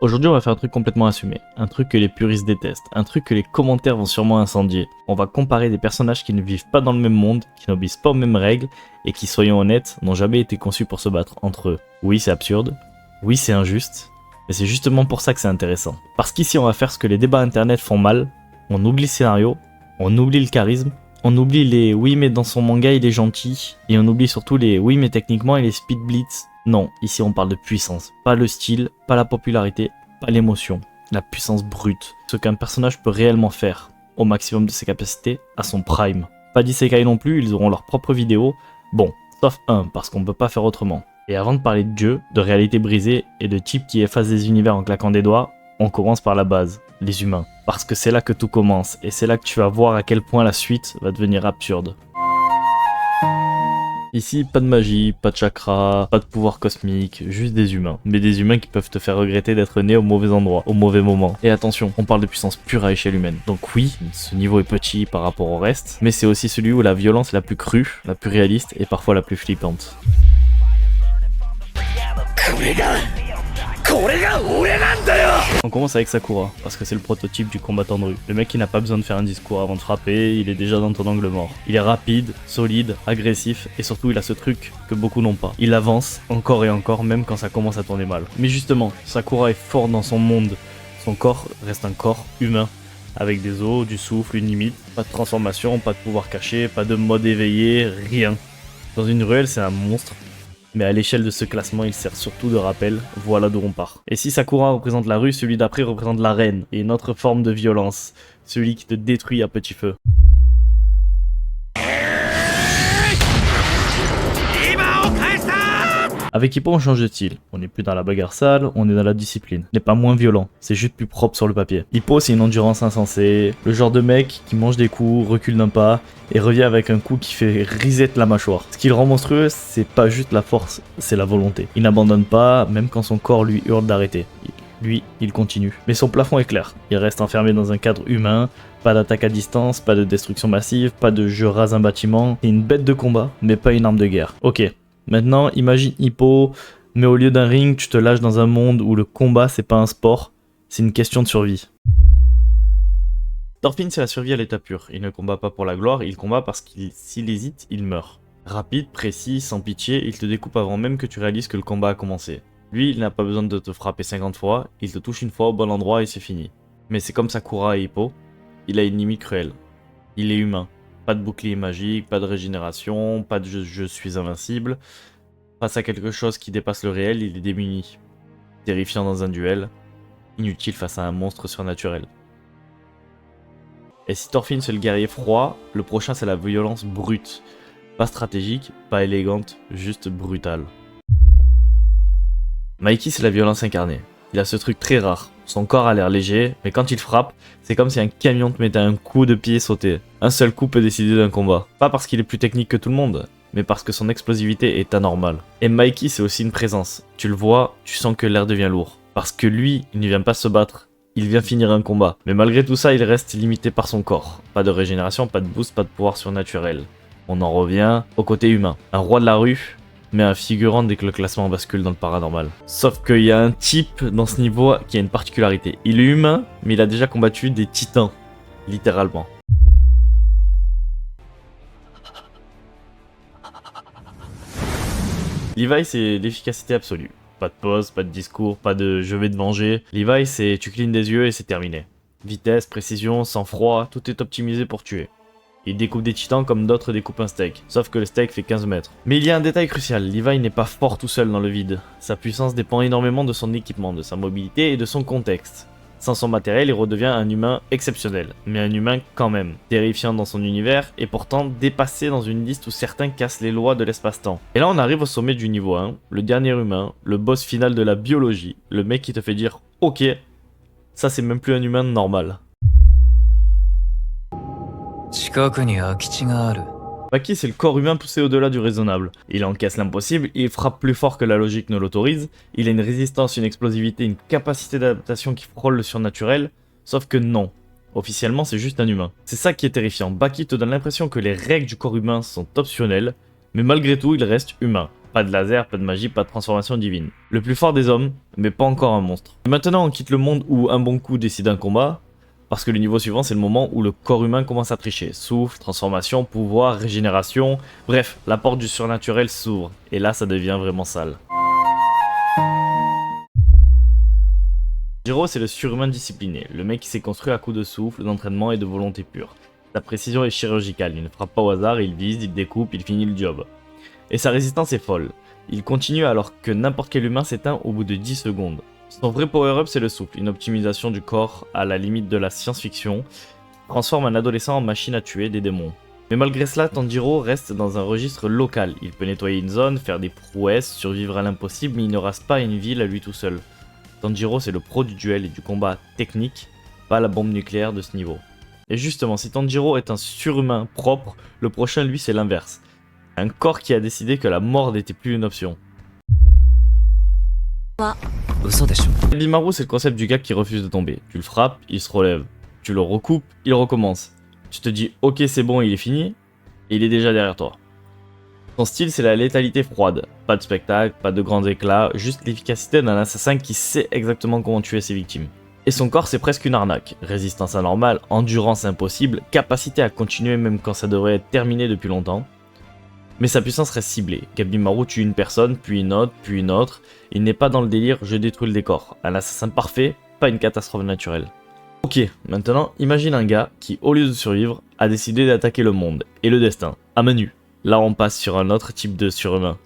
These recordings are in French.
Aujourd'hui, on va faire un truc complètement assumé, un truc que les puristes détestent, un truc que les commentaires vont sûrement incendier. On va comparer des personnages qui ne vivent pas dans le même monde, qui n'obéissent pas aux mêmes règles, et qui, soyons honnêtes, n'ont jamais été conçus pour se battre entre eux. Oui, c'est absurde, oui, c'est injuste, mais c'est justement pour ça que c'est intéressant. Parce qu'ici, on va faire ce que les débats internet font mal, on oublie le scénario, on oublie le charisme, on oublie les oui mais dans son manga il est gentil, et on oublie surtout les oui mais techniquement il est speed blitz. Non, ici on parle de puissance, pas le style, pas la popularité, pas l'émotion, la puissance brute, ce qu'un personnage peut réellement faire, au maximum de ses capacités, à son prime. Pas d'isekai non plus, ils auront leur propre vidéo, bon, sauf un, parce qu'on peut pas faire autrement. Et avant de parler de dieu, de réalité brisée et de types qui effacent des univers en claquant des doigts, on commence par la base, les humains. Parce que c'est là que tout commence, et c'est là que tu vas voir à quel point la suite va devenir absurde. Ici, pas de magie, pas de chakra, pas de pouvoir cosmique, juste des humains. Mais des humains qui peuvent te faire regretter d'être né au mauvais endroit, au mauvais moment. Et attention, on parle de puissance pure à échelle humaine. Donc oui, ce niveau est petit par rapport au reste, mais c'est aussi celui où la violence est la plus crue, la plus réaliste et parfois la plus flippante. On commence avec Sakura, parce que c'est le prototype du combattant de rue. Le mec qui n'a pas besoin de faire un discours avant de frapper, il est déjà dans ton angle mort. Il est rapide, solide, agressif, et surtout il a ce truc que beaucoup n'ont pas. Il avance encore et encore, même quand ça commence à tourner mal. Mais justement, Sakura est fort dans son monde. Son corps reste un corps humain, avec des os, du souffle, une limite, pas de transformation, pas de pouvoir caché, pas de mode éveillé, rien. Dans une ruelle, c'est un monstre. Mais à l'échelle de ce classement, il sert surtout de rappel, voilà d'où on part. Et si Sakura représente la rue, celui d'après représente l'arène, et une autre forme de violence, celui qui te détruit à petit feu. Avec Hippo, on change de style. On n'est plus dans la bagarre sale, on est dans la discipline. On n'est pas moins violent, c'est juste plus propre sur le papier. Hippo, c'est une endurance insensée, le genre de mec qui mange des coups, recule d'un pas, et revient avec un coup qui fait reset la mâchoire. Ce qui le rend monstrueux, c'est pas juste la force, c'est la volonté. Il n'abandonne pas, même quand son corps lui hurle d'arrêter. Lui, il continue. Mais son plafond est clair. Il reste enfermé dans un cadre humain, pas d'attaque à distance, pas de destruction massive, pas de je rase un bâtiment. C'est une bête de combat, mais pas une arme de guerre. Ok. Maintenant, imagine Hippo, mais au lieu d'un ring, tu te lâches dans un monde où le combat, c'est pas un sport, c'est une question de survie. Thorfinn, c'est la survie à l'état pur. Il ne combat pas pour la gloire, il combat parce qu'il s'il hésite, il meurt. Rapide, précis, sans pitié, il te découpe avant même que tu réalises que le combat a commencé. Lui, il n'a pas besoin de te frapper 50 fois, il te touche une fois au bon endroit et c'est fini. Mais c'est comme Sakura et Hippo, il a une limite cruelle. Il est humain. Pas de bouclier magique, pas de régénération, pas de je suis invincible. Face à quelque chose qui dépasse le réel, il est démuni. Terrifiant dans un duel, inutile face à un monstre surnaturel. Et si Thorfinn c'est le guerrier froid, le prochain c'est la violence brute. Pas stratégique, pas élégante, juste brutale. Mikey c'est la violence incarnée. Il a ce truc très rare. Son corps a l'air léger, mais quand il frappe, c'est comme si un camion te mettait un coup de pied sauté. Un seul coup peut décider d'un combat. Pas parce qu'il est plus technique que tout le monde, mais parce que son explosivité est anormale. Et Mikey c'est aussi une présence. Tu le vois, tu sens que l'air devient lourd. Parce que lui, il ne vient pas se battre, il vient finir un combat. Mais malgré tout ça, il reste limité par son corps. Pas de régénération, pas de boost, pas de pouvoir surnaturel. On en revient au côté humain. Un roi de la rue, mais un figurant dès que le classement bascule dans le paranormal. Sauf qu'il y a un type dans ce niveau qui a une particularité. Il est humain, mais il a déjà combattu des titans, littéralement. Levi, c'est l'efficacité absolue. Pas de pause, pas de discours, pas de je vais te venger. Levi, c'est tu clignes des yeux et c'est terminé. Vitesse, précision, sang-froid, tout est optimisé pour tuer. Il découpe des titans comme d'autres découpent un steak, sauf que le steak fait 15 mètres. Mais il y a un détail crucial, Levi n'est pas fort tout seul dans le vide. Sa puissance dépend énormément de son équipement, de sa mobilité et de son contexte. Sans son matériel, il redevient un humain exceptionnel, mais un humain quand même, terrifiant dans son univers et pourtant dépassé dans une liste où certains cassent les lois de l'espace-temps. Et là on arrive au sommet du niveau 1, le dernier humain, le boss final de la biologie, le mec qui te fait dire « Ok, ça c'est même plus un humain normal ». Maki c'est le corps humain poussé au-delà du raisonnable. Il encaisse l'impossible, il frappe plus fort que la logique ne l'autorise, il a une résistance, une explosivité, une capacité d'adaptation qui frôle le surnaturel, sauf que non. Officiellement c'est juste un humain. C'est ça qui est terrifiant, Baki te donne l'impression que les règles du corps humain sont optionnelles, mais malgré tout il reste humain. Pas de laser, pas de magie, pas de transformation divine. Le plus fort des hommes, mais pas encore un monstre. Et maintenant on quitte le monde où un bon coup décide un combat, parce que le niveau suivant c'est le moment où le corps humain commence à tricher. Souffle, transformation, pouvoir, régénération, bref, la porte du surnaturel s'ouvre, et là ça devient vraiment sale. Tanjiro c'est le surhumain discipliné, le mec qui s'est construit à coups de souffle, d'entraînement et de volonté pure. Sa précision est chirurgicale, il ne frappe pas au hasard, il vise, il découpe, il finit le job. Et sa résistance est folle. Il continue alors que n'importe quel humain s'éteint au bout de 10 secondes. Son vrai power-up c'est le souffle, une optimisation du corps à la limite de la science-fiction, qui transforme un adolescent en machine à tuer des démons. Mais malgré cela, Tanjiro reste dans un registre local. Il peut nettoyer une zone, faire des prouesses, survivre à l'impossible, mais il ne reste pas une ville à lui tout seul. Tanjiro c'est le pro du duel et du combat technique, pas la bombe nucléaire de ce niveau. Et justement, si Tanjiro est un surhumain propre, le prochain lui c'est l'inverse. Un corps qui a décidé que la mort n'était plus une option. Gabimaru c'est le concept du gars qui refuse de tomber. Tu le frappes, il se relève. Tu le recoupes, il recommence. Tu te dis ok c'est bon il est fini, et il est déjà derrière toi. Son style c'est la létalité froide. Pas de spectacle, pas de grands éclats, juste l'efficacité d'un assassin qui sait exactement comment tuer ses victimes. Et son corps c'est presque une arnaque. Résistance anormale, endurance impossible, capacité à continuer même quand ça devrait être terminé depuis longtemps. Mais sa puissance reste ciblée. Gabimaru tue une personne, puis une autre, puis une autre. Il n'est pas dans le délire je détruis le décor. Un assassin parfait, pas une catastrophe naturelle. Ok, maintenant imagine un gars qui au lieu de survivre a décidé d'attaquer le monde et le destin, à main nue. Là on passe sur un autre type de surhumain.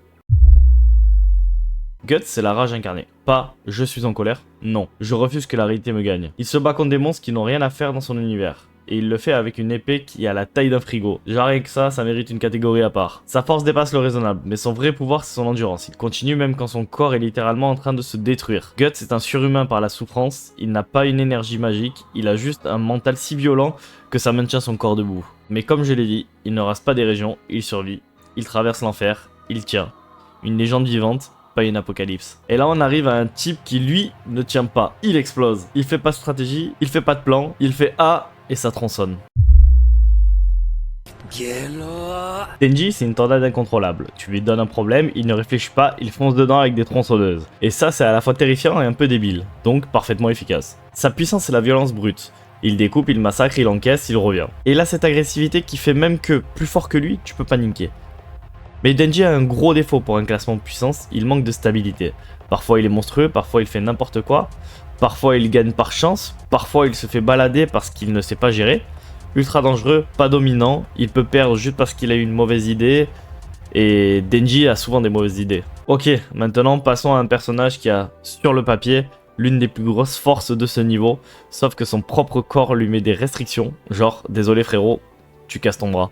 Guts c'est la rage incarnée. Pas je suis en colère, non, je refuse que la réalité me gagne. Il se bat contre des monstres qui n'ont rien à faire dans son univers. Et il le fait avec une épée qui a la taille d'un frigo. Genre rien que ça mérite une catégorie à part. Sa force dépasse le raisonnable, mais son vrai pouvoir c'est son endurance. Il continue même quand son corps est littéralement en train de se détruire. Guts est un surhumain par la souffrance, il n'a pas une énergie magique, il a juste un mental si violent que ça maintient son corps debout. Mais comme je l'ai dit, il ne rase pas des régions, il survit, il traverse l'enfer, il tient. Une légende vivante, pas une apocalypse. Et là on arrive à un type qui lui ne tient pas, il explose. Il fait pas de stratégie, il fait pas de plan, il fait A et ça tronçonne. Denji c'est une tornade incontrôlable. Tu lui donnes un problème, il ne réfléchit pas, il fonce dedans avec des tronçonneuses. Et ça c'est à la fois terrifiant et un peu débile, donc parfaitement efficace. Sa puissance c'est la violence brute. Il découpe, il massacre, il encaisse, il revient. Et là cette agressivité qui fait même que, plus fort que lui, tu peux paniquer. Mais Denji a un gros défaut pour un classement de puissance, il manque de stabilité. Parfois il est monstrueux, parfois il fait n'importe quoi. Parfois il gagne par chance, parfois il se fait balader parce qu'il ne sait pas gérer. Ultra dangereux, pas dominant, il peut perdre juste parce qu'il a eu une mauvaise idée. Et Denji a souvent des mauvaises idées. Ok, maintenant passons à un personnage qui a, sur le papier, l'une des plus grosses forces de ce niveau. Sauf que son propre corps lui met des restrictions, genre désolé frérot, tu casses ton bras.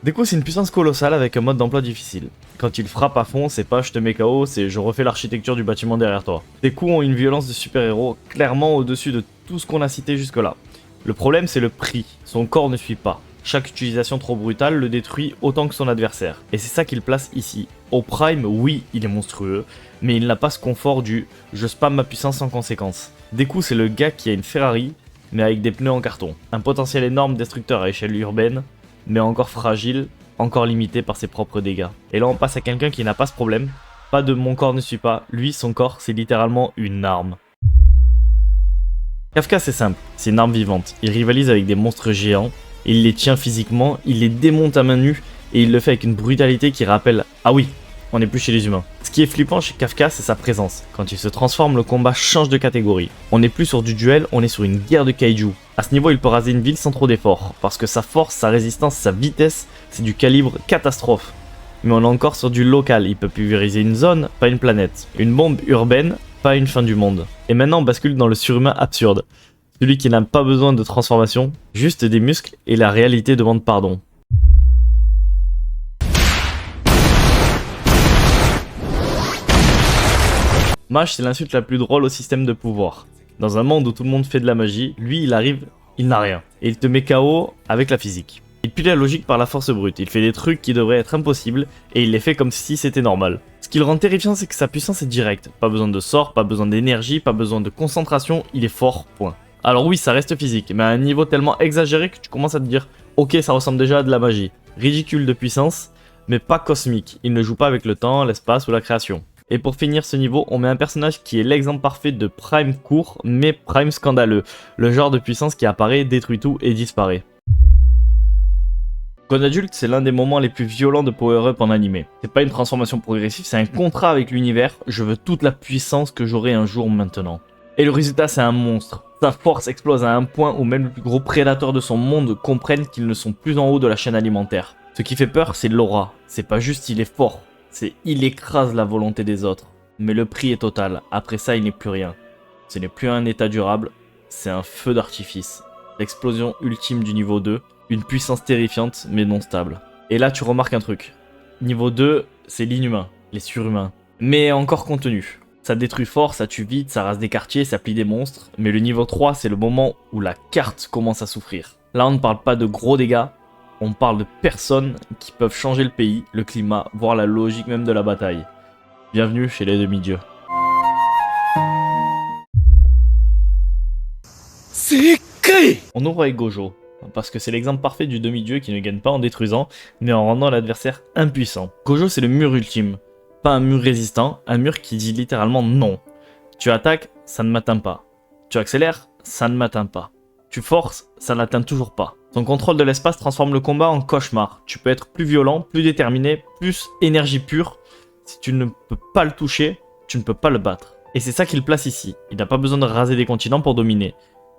Deku c'est une puissance colossale avec un mode d'emploi difficile. Quand il frappe à fond, c'est pas je te mets KO, c'est je refais l'architecture du bâtiment derrière toi. Deku ont une violence de super-héros clairement au-dessus de tout ce qu'on a cité jusque là. Le problème c'est le prix, son corps ne suit pas. Chaque utilisation trop brutale le détruit autant que son adversaire. Et c'est ça qu'il place ici. Au prime, oui, il est monstrueux, mais il n'a pas ce confort du je spam ma puissance sans conséquence. Deku c'est le gars qui a une Ferrari, mais avec des pneus en carton. Un potentiel énorme destructeur à échelle urbaine, mais encore fragile, encore limité par ses propres dégâts. Et là on passe à quelqu'un qui n'a pas ce problème, pas de mon corps ne suit pas, lui son corps c'est littéralement une arme. Kafka c'est simple, c'est une arme vivante, il rivalise avec des monstres géants, il les tient physiquement, il les démonte à main nue, et il le fait avec une brutalité qui rappelle « Ah oui, on n'est plus chez les humains ». Ce qui est flippant chez Kafka c'est sa présence, quand il se transforme le combat change de catégorie. On n'est plus sur du duel, on est sur une guerre de kaiju. À ce niveau il peut raser une ville sans trop d'efforts, parce que sa force, sa résistance, sa vitesse, c'est du calibre catastrophe. Mais on est encore sur du local, il peut pulvériser une zone, pas une planète. Une bombe urbaine, pas une fin du monde. Et maintenant on bascule dans le surhumain absurde. Celui qui n'a pas besoin de transformation, juste des muscles et la réalité demande pardon. Mage c'est l'insulte la plus drôle au système de pouvoir. Dans un monde où tout le monde fait de la magie, lui il arrive, il n'a rien. Et il te met KO avec la physique. Il plie la logique par la force brute, il fait des trucs qui devraient être impossibles, et il les fait comme si c'était normal. Ce qui le rend terrifiant c'est que sa puissance est directe. Pas besoin de sort, pas besoin d'énergie, pas besoin de concentration, il est fort, point. Alors oui ça reste physique, mais à un niveau tellement exagéré que tu commences à te dire ok ça ressemble déjà à de la magie. Ridicule de puissance, mais pas cosmique. Il ne joue pas avec le temps, l'espace ou la création. Et pour finir ce niveau, on met un personnage qui est l'exemple parfait de Prime court, mais Prime scandaleux. Le genre de puissance qui apparaît, détruit tout et disparaît. God adulte, c'est l'un des moments les plus violents de Power Up en animé. C'est pas une transformation progressive, c'est un contrat avec l'univers. Je veux toute la puissance que j'aurai un jour maintenant. Et le résultat, c'est un monstre. Sa force explose à un point où même les plus gros prédateurs de son monde comprennent qu'ils ne sont plus en haut de la chaîne alimentaire. Ce qui fait peur, c'est l'aura. C'est pas juste il est fort, c'est il écrase la volonté des autres. Mais le prix est total. Après ça, il n'est plus rien. Ce n'est plus un état durable, c'est un feu d'artifice. L'explosion ultime du niveau 2. Une puissance terrifiante mais non stable. Et là tu remarques un truc. Niveau 2, c'est l'inhumain, les surhumains. Mais encore contenu. Ça détruit fort, ça tue vite, ça rase des quartiers, ça plie des monstres. Mais le niveau 3, c'est le moment où la carte commence à souffrir. Là on ne parle pas de gros dégâts, on parle de personnes qui peuvent changer le pays, le climat, voire la logique même de la bataille. Bienvenue chez les demi-dieux. On ouvre avec Gojo. Parce que c'est l'exemple parfait du demi-dieu qui ne gagne pas en détruisant, mais en rendant l'adversaire impuissant. Gojo, c'est le mur ultime. Pas un mur résistant, un mur qui dit littéralement non. Tu attaques, ça ne m'atteint pas. Tu accélères, ça ne m'atteint pas. Tu forces, ça n'atteint toujours pas. Son contrôle de l'espace transforme le combat en cauchemar. Tu peux être plus violent, plus déterminé, plus énergie pure. Si tu ne peux pas le toucher, tu ne peux pas le battre. Et c'est ça qu'il place ici. Il n'a pas besoin de raser des continents pour dominer.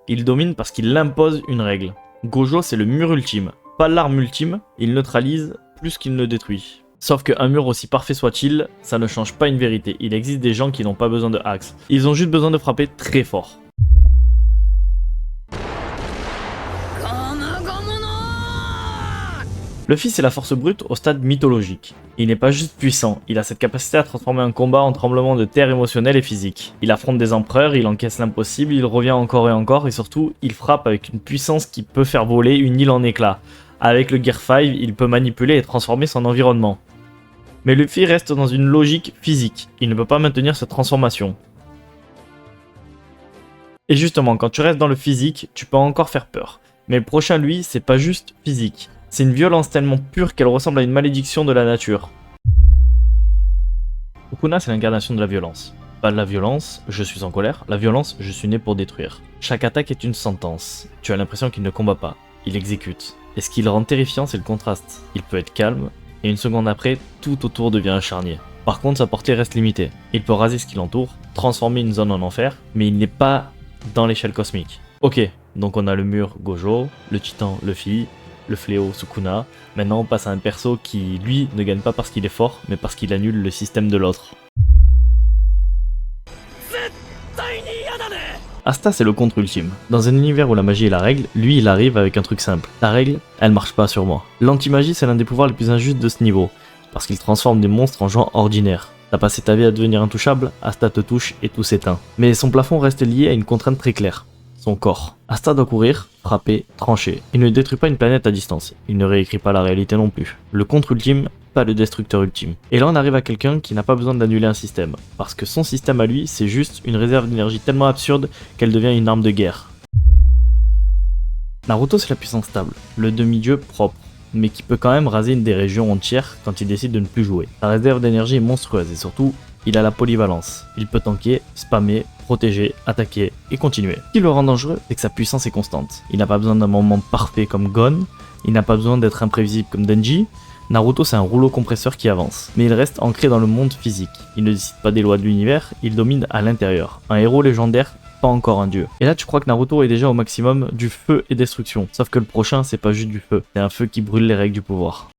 Il domine parce qu'il impose une règle. Gojo, c'est le mur ultime, pas l'arme ultime, il neutralise plus qu'il ne détruit. Sauf qu'un mur aussi parfait soit-il, ça ne change pas une vérité, il existe des gens qui n'ont pas besoin de axe, ils ont juste besoin de frapper très fort. Luffy, c'est la force brute au stade mythologique. Il n'est pas juste puissant, il a cette capacité à transformer un combat en tremblement de terre émotionnel et physique. Il affronte des empereurs, il encaisse l'impossible, il revient encore et surtout, il frappe avec une puissance qui peut faire voler une île en éclats. Avec le Gear 5, il peut manipuler et transformer son environnement. Mais Luffy reste dans une logique physique, il ne peut pas maintenir cette transformation. Et justement, quand tu restes dans le physique, tu peux encore faire peur. Mais le prochain, lui, c'est pas juste physique. C'est une violence tellement pure qu'elle ressemble à une malédiction de la nature. Sukuna, c'est l'incarnation de la violence. Pas de la violence, je suis en colère. La violence, je suis né pour détruire. Chaque attaque est une sentence. Tu as l'impression qu'il ne combat pas, il exécute. Et ce qui le rend terrifiant, c'est le contraste. Il peut être calme, et une seconde après, tout autour devient un charnier. Par contre, sa portée reste limitée. Il peut raser ce qui l'entoure, transformer une zone en enfer, mais il n'est pas dans l'échelle cosmique. Ok, donc on a le mur Gojo, le titan Luffy, le fléau Sukuna. Maintenant on passe à un perso qui, lui, ne gagne pas parce qu'il est fort, mais parce qu'il annule le système de l'autre. Asta, c'est le contre ultime. Dans un univers où la magie est la règle, lui il arrive avec un truc simple. La règle, elle marche pas sur moi. L'anti-magie, c'est l'un des pouvoirs les plus injustes de ce niveau, parce qu'il transforme des monstres en gens ordinaires. T'as passé ta vie à devenir intouchable, Asta te touche et tout s'éteint. Mais son plafond reste lié à une contrainte très claire. Son corps. Asta doit courir, frapper, trancher. Il ne détruit pas une planète à distance. Il ne réécrit pas la réalité non plus. Le contre-ultime, pas le destructeur ultime. Et là on arrive à quelqu'un qui n'a pas besoin d'annuler un système. Parce que son système à lui, c'est juste une réserve d'énergie tellement absurde qu'elle devient une arme de guerre. Naruto, c'est la puissance stable. Le demi-dieu propre. Mais qui peut quand même raser une des régions entières quand il décide de ne plus jouer. Sa réserve d'énergie est monstrueuse et surtout, il a la polyvalence. Il peut tanker, spammer, protéger, attaquer et continuer. Ce qui le rend dangereux, c'est que sa puissance est constante. Il n'a pas besoin d'un moment parfait comme Gon, il n'a pas besoin d'être imprévisible comme Denji. Naruto, c'est un rouleau compresseur qui avance, mais il reste ancré dans le monde physique. Il ne décide pas des lois de l'univers, il domine à l'intérieur. Un héros légendaire, pas encore un dieu. Et là tu crois que Naruto est déjà au maximum du feu et destruction. Sauf que le prochain, c'est pas juste du feu, c'est un feu qui brûle les règles du pouvoir.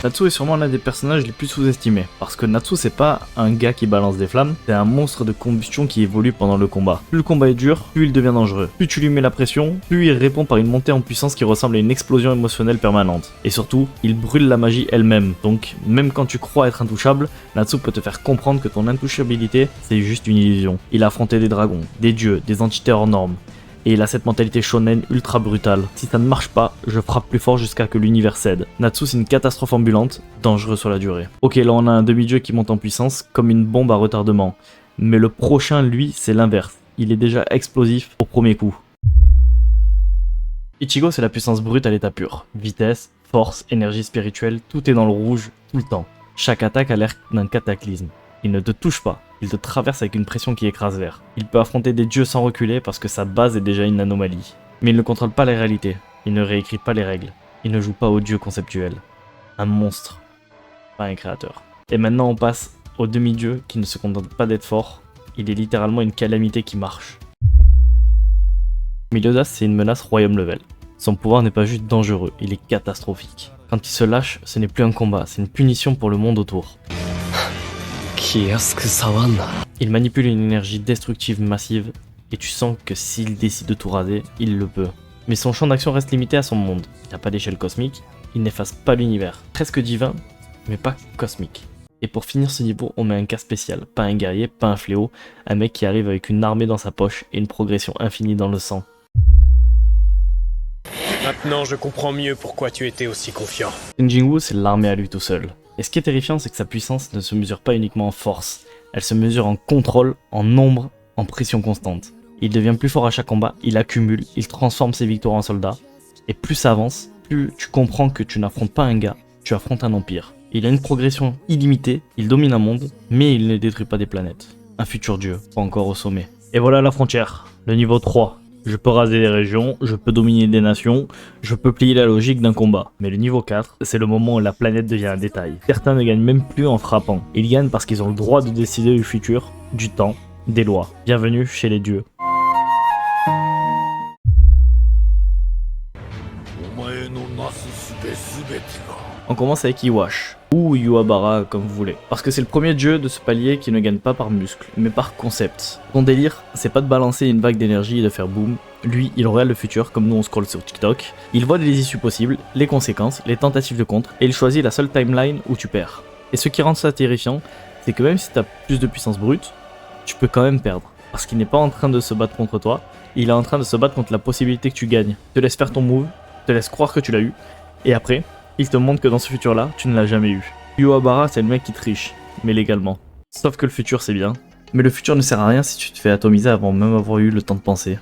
Natsu est sûrement l'un des personnages les plus sous-estimés, parce que Natsu c'est pas un gars qui balance des flammes, c'est un monstre de combustion qui évolue pendant le combat. Plus le combat est dur, plus il devient dangereux. Plus tu lui mets la pression, plus il répond par une montée en puissance qui ressemble à une explosion émotionnelle permanente. Et surtout, il brûle la magie elle-même, donc même quand tu crois être intouchable, Natsu peut te faire comprendre que ton intouchabilité c'est juste une illusion. Il a affronté des dragons, des dieux, des entités hors normes. Et il a cette mentalité shonen ultra brutale. Si ça ne marche pas, je frappe plus fort jusqu'à que l'univers cède. Natsu c'est une catastrophe ambulante, dangereux sur la durée. Ok, là on a un demi-dieu qui monte en puissance comme une bombe à retardement. Mais le prochain, lui, c'est l'inverse. Il est déjà explosif au premier coup. Ichigo, c'est la puissance brute à l'état pur. Vitesse, force, énergie spirituelle, tout est dans le rouge, tout le temps. Chaque attaque a l'air d'un cataclysme. Il ne te touche pas, il te traverse avec une pression qui écrase l'air. Il peut affronter des dieux sans reculer parce que sa base est déjà une anomalie. Mais il ne contrôle pas les réalités, il ne réécrit pas les règles, il ne joue pas au dieu conceptuel. Un monstre, pas un créateur. Et maintenant on passe au demi-dieu qui ne se contente pas d'être fort, il est littéralement une calamité qui marche. Meliodas, c'est une menace royaume level. Son pouvoir n'est pas juste dangereux, il est catastrophique. Quand il se lâche, ce n'est plus un combat, c'est une punition pour le monde autour. Il manipule une énergie destructive massive, et tu sens que s'il décide de tout raser, il le peut. Mais son champ d'action reste limité à son monde. Il n'a pas d'échelle cosmique, il n'efface pas l'univers. Presque divin, mais pas cosmique. Et pour finir ce niveau, on met un cas spécial. Pas un guerrier, pas un fléau, un mec qui arrive avec une armée dans sa poche et une progression infinie dans le sang. Maintenant, je comprends mieux pourquoi tu étais aussi confiant. Jinwoo, c'est l'armée à lui tout seul. Et ce qui est terrifiant, c'est que sa puissance ne se mesure pas uniquement en force. Elle se mesure en contrôle, en nombre, en pression constante. Il devient plus fort à chaque combat, il accumule, il transforme ses victoires en soldats. Et plus ça avance, plus tu comprends que tu n'affrontes pas un gars, tu affrontes un empire. Il a une progression illimitée, il domine un monde, mais il ne détruit pas des planètes. Un futur dieu, pas encore au sommet. Et voilà la frontière, le niveau 3. Je peux raser des régions, je peux dominer des nations, je peux plier la logique d'un combat. Mais le niveau 4, c'est le moment où la planète devient un détail. Certains ne gagnent même plus en frappant. Ils gagnent parce qu'ils ont le droit de décider du futur, du temps, des lois. Bienvenue chez les dieux. On commence avec Iwash, ou Yubara comme vous voulez. Parce que c'est le premier dieu de ce palier qui ne gagne pas par muscle, mais par concept. Son délire, c'est pas de balancer une vague d'énergie et de faire boum. Lui, il regarde le futur comme nous on scrolle sur TikTok. Il voit les issues possibles, les conséquences, les tentatives de contre, et il choisit la seule timeline où tu perds. Et ce qui rend ça terrifiant, c'est que même si t'as plus de puissance brute, tu peux quand même perdre. Parce qu'il n'est pas en train de se battre contre toi, il est en train de se battre contre la possibilité que tu gagnes. Te laisse faire ton move, te laisse croire que tu l'as eu, et après, il te montre que dans ce futur-là, tu ne l'as jamais eu. Yubara, c'est le mec qui triche, mais légalement. Sauf que le futur, c'est bien. Mais le futur ne sert à rien si tu te fais atomiser avant même avoir eu le temps de penser.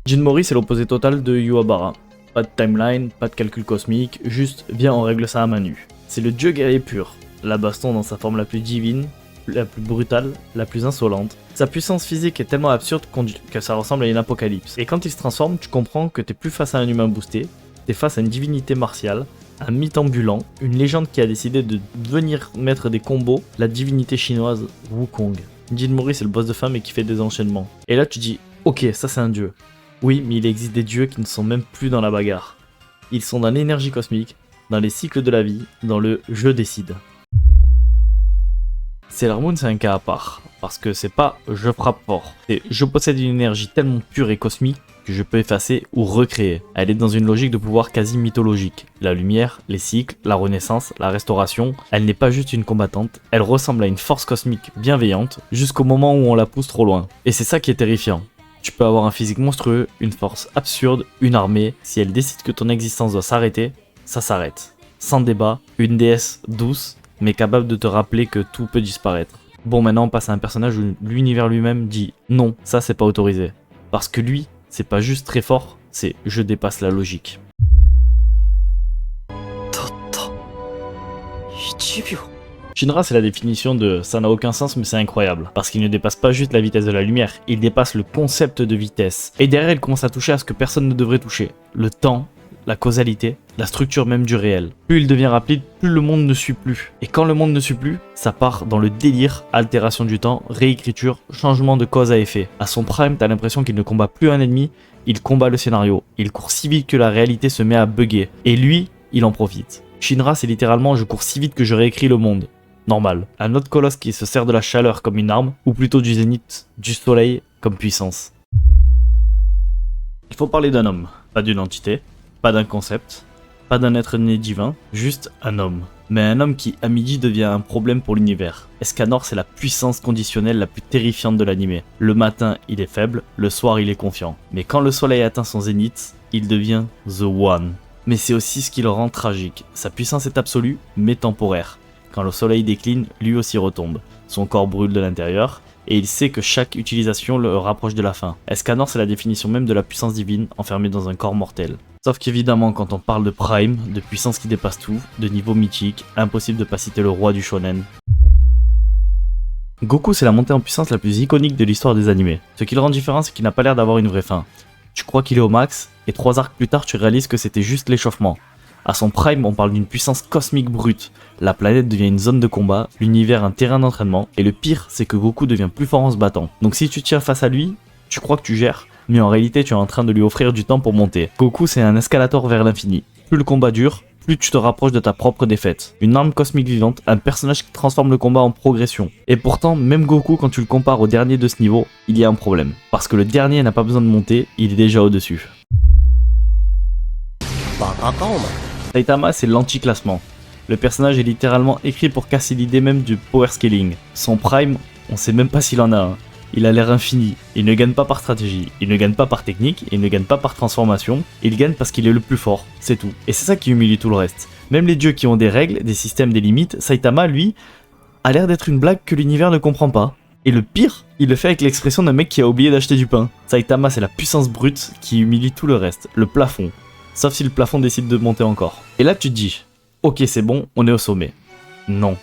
Jinmori, c'est l'opposé total de Yubara. Pas de timeline, pas de calcul cosmique, juste viens on règle ça à main nue. C'est le dieu guerrier pur, la baston dans sa forme la plus divine, la plus brutale, la plus insolente. Sa puissance physique est tellement absurde que ça ressemble à une apocalypse. Et quand il se transforme, tu comprends que t'es plus face à un humain boosté, t'es face à une divinité martiale, un mythe ambulant, une légende qui a décidé de venir mettre des combos, la divinité chinoise Wukong. Jinmori, c'est le boss de fin mais qui fait des enchaînements. Et là tu dis, ok, ça c'est un dieu. Oui, mais il existe des dieux qui ne sont même plus dans la bagarre. Ils sont dans l'énergie cosmique, dans les cycles de la vie, dans le « je décide ». Sailor Moon, c'est un cas à part, parce que c'est pas « je frappe fort », c'est « je possède une énergie tellement pure et cosmique que je peux effacer ou recréer ». Elle est dans une logique de pouvoir quasi mythologique. La lumière, les cycles, la renaissance, la restauration, elle n'est pas juste une combattante, elle ressemble à une force cosmique bienveillante jusqu'au moment où on la pousse trop loin. Et c'est ça qui est terrifiant. Tu peux avoir un physique monstrueux, une force absurde, une armée, si elle décide que ton existence doit s'arrêter, ça s'arrête. Sans débat, une déesse douce, mais capable de te rappeler que tout peut disparaître. Bon, maintenant on passe à un personnage où l'univers lui-même dit non, ça c'est pas autorisé. Parce que lui, c'est pas juste très fort, c'est je dépasse la logique. Shinra, c'est la définition de ça n'a aucun sens mais c'est incroyable. Parce qu'il ne dépasse pas juste la vitesse de la lumière, il dépasse le concept de vitesse. Et derrière, il commence à toucher à ce que personne ne devrait toucher. Le temps, la causalité, la structure même du réel. Plus il devient rapide, plus le monde ne suit plus. Et quand le monde ne suit plus, ça part dans le délire, altération du temps, réécriture, changement de cause à effet. À son prime, t'as l'impression qu'il ne combat plus un ennemi, il combat le scénario. Il court si vite que la réalité se met à bugger. Et lui, il en profite. Shinra, c'est littéralement je cours si vite que je réécris le monde. Normal. Un autre colosse qui se sert de la chaleur comme une arme, ou plutôt du zénith, du soleil comme puissance. Il faut parler d'un homme, pas d'une entité. Pas d'un concept, pas d'un être né divin, juste un homme. Mais un homme qui, à midi, devient un problème pour l'univers. Escanor, c'est la puissance conditionnelle la plus terrifiante de l'anime. Le matin, il est faible, le soir, il est confiant. Mais quand le soleil atteint son zénith, il devient The One. Mais c'est aussi ce qui le rend tragique. Sa puissance est absolue, mais temporaire. Quand le soleil décline, lui aussi retombe. Son corps brûle de l'intérieur, et il sait que chaque utilisation le rapproche de la fin. Escanor, c'est la définition même de la puissance divine enfermée dans un corps mortel. Sauf qu'évidemment, quand on parle de Prime, de puissance qui dépasse tout, de niveau mythique, impossible de pas citer le roi du shonen. Goku, c'est la montée en puissance la plus iconique de l'histoire des animés. Ce qui le rend différent, c'est qu'il n'a pas l'air d'avoir une vraie fin. Tu crois qu'il est au max, et 3 arcs plus tard, tu réalises que c'était juste l'échauffement. À son prime, on parle d'une puissance cosmique brute. La planète devient une zone de combat, l'univers un terrain d'entraînement, et le pire, c'est que Goku devient plus fort en se battant. Donc si tu tiens face à lui, tu crois que tu gères, mais en réalité tu es en train de lui offrir du temps pour monter. Goku, c'est un escalator vers l'infini. Plus le combat dure, plus tu te rapproches de ta propre défaite. Une arme cosmique vivante, un personnage qui transforme le combat en progression. Et pourtant, même Goku, quand tu le compares au dernier de ce niveau, il y a un problème. Parce que le dernier n'a pas besoin de monter, il est déjà au-dessus. Saitama, c'est l'anti-classement. Le personnage est littéralement écrit pour casser l'idée même du power scaling. Son prime, on sait même pas s'il en a un. Il a l'air infini. Il ne gagne pas par stratégie, il ne gagne pas par technique, il ne gagne pas par transformation. Il gagne parce qu'il est le plus fort, c'est tout. Et c'est ça qui humilie tout le reste. Même les dieux qui ont des règles, des systèmes, des limites, Saitama, lui, a l'air d'être une blague que l'univers ne comprend pas. Et le pire, il le fait avec l'expression d'un mec qui a oublié d'acheter du pain. Saitama, c'est la puissance brute qui humilie tout le reste, le plafond. Sauf si le plafond décide de monter encore. Et là tu te dis, ok c'est bon, on est au sommet. Non,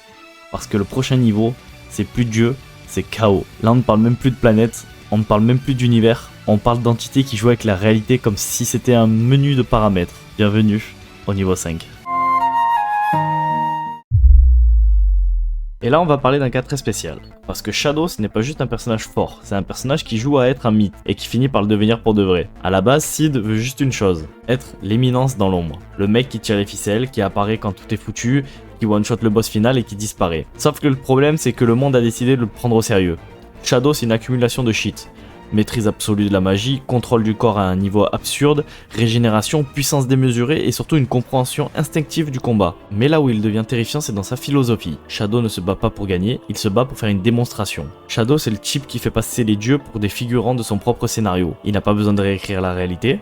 parce que le prochain niveau, c'est plus Dieu, c'est chaos. Là on ne parle même plus de planète, on ne parle même plus d'univers, on parle d'entités qui jouent avec la réalité comme si c'était un menu de paramètres. Bienvenue au niveau 5. Et là on va parler d'un cas très spécial, parce que Shadow ce n'est pas juste un personnage fort, c'est un personnage qui joue à être un mythe, et qui finit par le devenir pour de vrai. À la base, Sid veut juste une chose, être l'éminence dans l'ombre. Le mec qui tire les ficelles, qui apparaît quand tout est foutu, qui one-shot le boss final et qui disparaît. Sauf que le problème c'est que le monde a décidé de le prendre au sérieux. Shadow c'est une accumulation de shit. Maîtrise absolue de la magie, contrôle du corps à un niveau absurde, régénération, puissance démesurée et surtout une compréhension instinctive du combat. Mais là où il devient terrifiant, c'est dans sa philosophie. Shadow ne se bat pas pour gagner, il se bat pour faire une démonstration. Shadow, c'est le type qui fait passer les dieux pour des figurants de son propre scénario. Il n'a pas besoin de réécrire la réalité.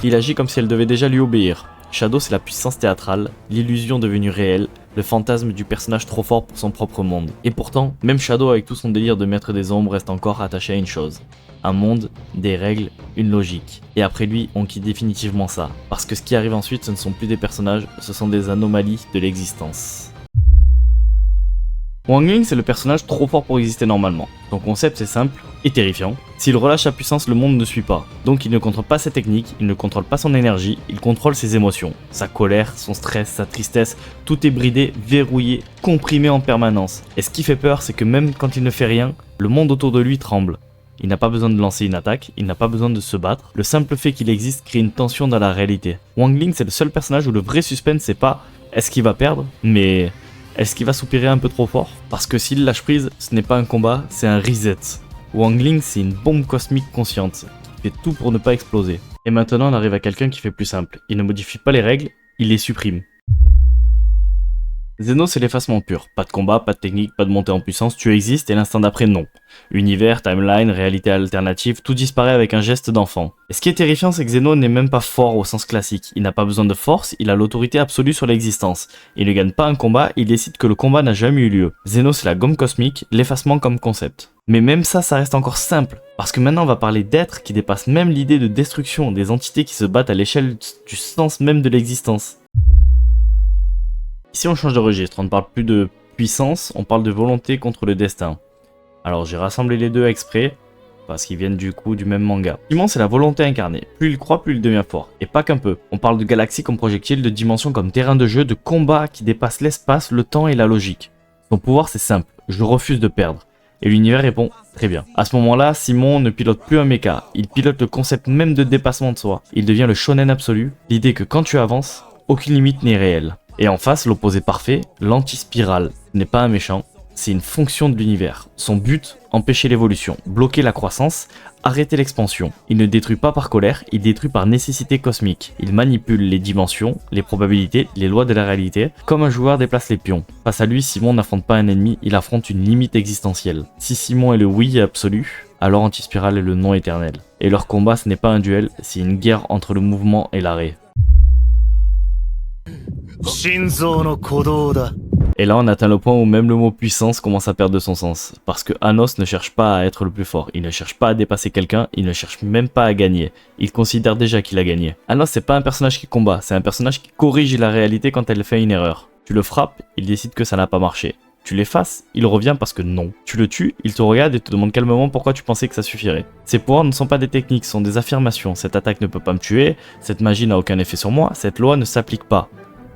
Il agit comme si elle devait déjà lui obéir. Shadow, c'est la puissance théâtrale, l'illusion devenue réelle, le fantasme du personnage trop fort pour son propre monde. Et pourtant, même Shadow avec tout son délire de maître des ombres reste encore attaché à une chose. Un monde, des règles, une logique. Et après lui, on quitte définitivement ça. Parce que ce qui arrive ensuite, ce ne sont plus des personnages, ce sont des anomalies de l'existence. Wang Ling, c'est le personnage trop fort pour exister normalement. Son concept c'est simple et terrifiant. S'il relâche sa puissance, le monde ne suit pas. Donc il ne contrôle pas ses techniques, il ne contrôle pas son énergie, il contrôle ses émotions. Sa colère, son stress, sa tristesse, tout est bridé, verrouillé, comprimé en permanence. Et ce qui fait peur, c'est que même quand il ne fait rien, le monde autour de lui tremble. Il n'a pas besoin de lancer une attaque, il n'a pas besoin de se battre. Le simple fait qu'il existe crée une tension dans la réalité. Wang Ling, c'est le seul personnage où le vrai suspense c'est pas est-ce qu'il va perdre, mais est-ce qu'il va soupirer un peu trop fort? Parce que s'il lâche prise, ce n'est pas un combat, c'est un reset. Wang Ling, c'est une bombe cosmique consciente, qui fait tout pour ne pas exploser. Et maintenant, on arrive à quelqu'un qui fait plus simple. Il ne modifie pas les règles, il les supprime. Zeno, c'est l'effacement pur. Pas de combat, pas de technique, pas de montée en puissance, tu existes et l'instant d'après, non. Univers, timeline, réalité alternative, tout disparaît avec un geste d'enfant. Et ce qui est terrifiant, c'est que Zeno n'est même pas fort au sens classique. Il n'a pas besoin de force, il a l'autorité absolue sur l'existence. Il ne gagne pas un combat, il décide que le combat n'a jamais eu lieu. Zeno, c'est la gomme cosmique, l'effacement comme concept. Mais même ça reste encore simple. Parce que maintenant, on va parler d'êtres qui dépassent même l'idée de destruction, des entités qui se battent à l'échelle du sens même de l'existence. Ici on change de registre, on ne parle plus de puissance, on parle de volonté contre le destin. Alors j'ai rassemblé les deux exprès, parce qu'ils viennent du coup du même manga. Simon c'est la volonté incarnée, plus il croit plus il devient fort, et pas qu'un peu. On parle de galaxies comme projectiles, de dimensions comme terrain de jeu, de combats qui dépassent l'espace, le temps et la logique. Son pouvoir c'est simple, je refuse de perdre. Et l'univers répond, très bien. À ce moment-là, Simon ne pilote plus un mecha, il pilote le concept même de dépassement de soi. Il devient le shonen absolu, l'idée que quand tu avances, aucune limite n'est réelle. Et en face, l'opposé parfait, l'anti-spirale, n'est pas un méchant, c'est une fonction de l'univers. Son but, empêcher l'évolution, bloquer la croissance, arrêter l'expansion. Il ne détruit pas par colère, il détruit par nécessité cosmique. Il manipule les dimensions, les probabilités, les lois de la réalité, comme un joueur déplace les pions. Face à lui, Simon n'affronte pas un ennemi, il affronte une limite existentielle. Si Simon est le oui absolu, alors Antispiral est le non éternel. Et leur combat, ce n'est pas un duel, c'est une guerre entre le mouvement et l'arrêt. Et là on atteint le point où même le mot puissance commence à perdre de son sens. Parce que Anos ne cherche pas à être le plus fort, il ne cherche pas à dépasser quelqu'un, il ne cherche même pas à gagner. Il considère déjà qu'il a gagné. Anos c'est pas un personnage qui combat, c'est un personnage qui corrige la réalité quand elle fait une erreur. Tu le frappes, il décide que ça n'a pas marché. Tu l'effaces, il revient parce que non. Tu le tues, il te regarde et te demande calmement pourquoi tu pensais que ça suffirait. Ces pouvoirs ne sont pas des techniques, ce sont des affirmations. Cette attaque ne peut pas me tuer, cette magie n'a aucun effet sur moi, cette loi ne s'applique pas.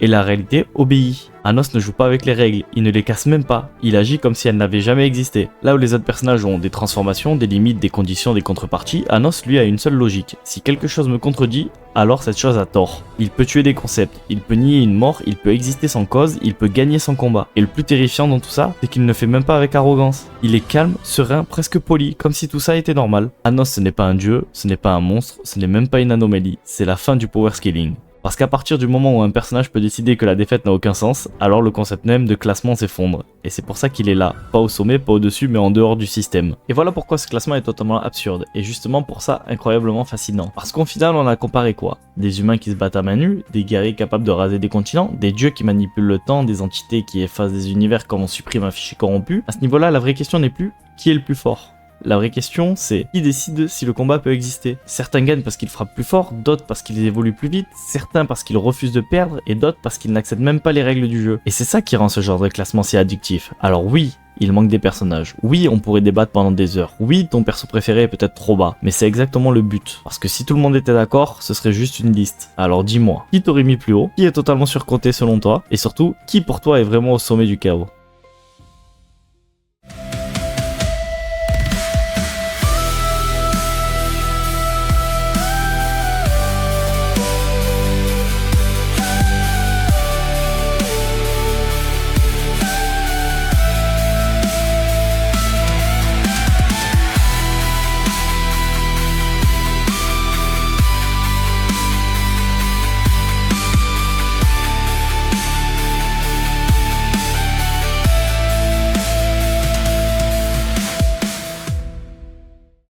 Et la réalité obéit. Anos ne joue pas avec les règles, il ne les casse même pas, il agit comme si elles n'avaient jamais existé. Là où les autres personnages ont des transformations, des limites, des conditions, des contreparties, Anos lui a une seule logique. Si quelque chose me contredit, alors cette chose a tort. Il peut tuer des concepts, il peut nier une mort, il peut exister sans cause, il peut gagner sans combat. Et le plus terrifiant dans tout ça, c'est qu'il ne le fait même pas avec arrogance. Il est calme, serein, presque poli, comme si tout ça était normal. Anos ce n'est pas un dieu, ce n'est pas un monstre, ce n'est même pas une anomalie, c'est la fin du power scaling. Parce qu'à partir du moment où un personnage peut décider que la défaite n'a aucun sens, alors le concept même de classement s'effondre. Et c'est pour ça qu'il est là, pas au sommet, pas au-dessus, mais en dehors du système. Et voilà pourquoi ce classement est totalement absurde, et justement pour ça incroyablement fascinant. Parce qu'au final on a comparé quoi? Des humains qui se battent à main nue, des guerriers capables de raser des continents, des dieux qui manipulent le temps, des entités qui effacent des univers comme on supprime un fichier corrompu. À ce niveau-là, la vraie question n'est plus qui est le plus fort. La vraie question, c'est qui décide si le combat peut exister? Certains gagnent parce qu'ils frappent plus fort, d'autres parce qu'ils évoluent plus vite, certains parce qu'ils refusent de perdre, et d'autres parce qu'ils n'acceptent même pas les règles du jeu. Et c'est ça qui rend ce genre de classement si addictif. Alors oui, il manque des personnages. Oui, on pourrait débattre pendant des heures. Oui, ton perso préféré est peut-être trop bas. Mais c'est exactement le but. Parce que si tout le monde était d'accord, ce serait juste une liste. Alors dis-moi, qui t'aurait mis plus haut? Qui est totalement surcoté selon toi? Et surtout, qui pour toi est vraiment au sommet du chaos?